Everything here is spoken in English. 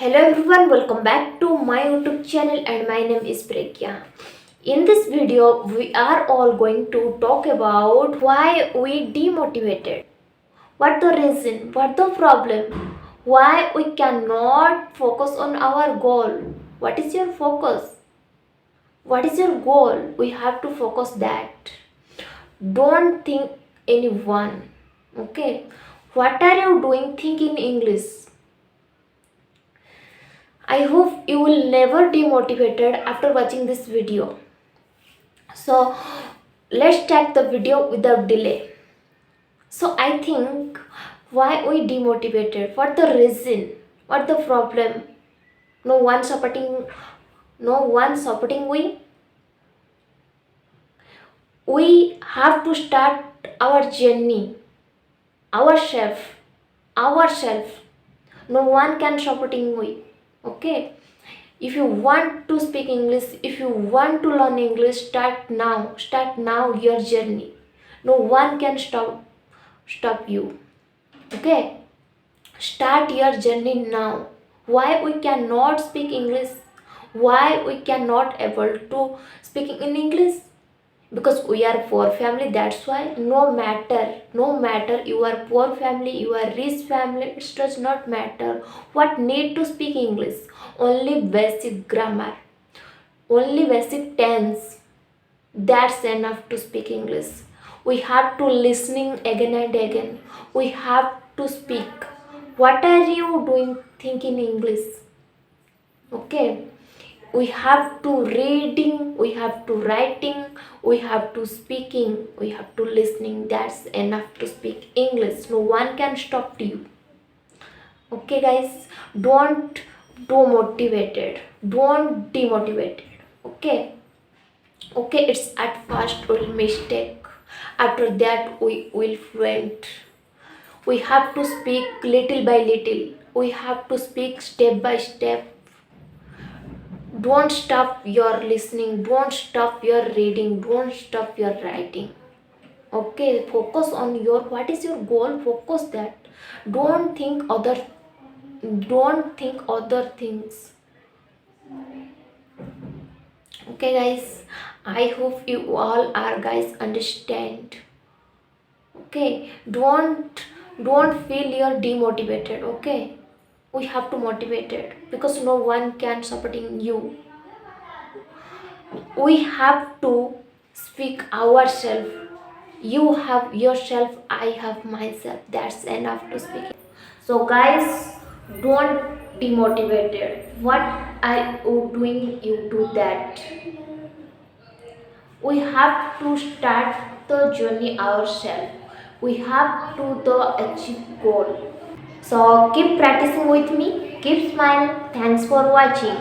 Hello everyone, welcome back to my YouTube channel and my name is Prangya. In this video, we are all going to talk about why we demotivated. What the reason, what the problem, why we cannot focus on our goal. What is your focus? What is your goal? We have to focus that. Don't think anyone. Okay. What are you doing? Think in English. I hope you will never demotivated after watching this video. So let's start the video without delay. So I think why we demotivated? What the reason? What the problem? No one supporting. No one supporting we. We have to start our journey. Ourself. Ourself. No one can supporting we. Okay. If you want to speak English, if you want to learn English, start now your journey. No one can stop you. Okay, start your journey now. Why we cannot speak English? Why we cannot able to speaking in English? Because we are poor family, that's why. No matter you are poor family, you are rich family, it does not matter. What need to speak English? Only basic grammar, only basic tense, that's enough to speak English. We have to listening again and again. We have to speak. What are you doing? Think in English. Okay, we have to reading, we have to writing, we have to speaking, we have to listening, that's enough to speak English. No one can stop you. Okay guys, don't motivated, don't demotivated. Okay. Okay, it's at first will mistake, after that we will fluent. We have to speak little by little, we have to speak step by step. Don't stop your listening, don't stop your reading, don't stop your writing. Okay, focus on your what is your goal, focus that. don't think other don't think other things. Okay guys, I hope you all are guys understand. Okay, don't feel you're demotivated. Okay, we have to motivate it because no one can supporting you. We have to speak ourselves. You have yourself, I have myself, that's enough to speak. So guys, don't demotivated. What are you doing? You do that. We have to start the journey ourselves. We have to the achieve goal. So keep practicing with me, keep smiling. Thanks for watching.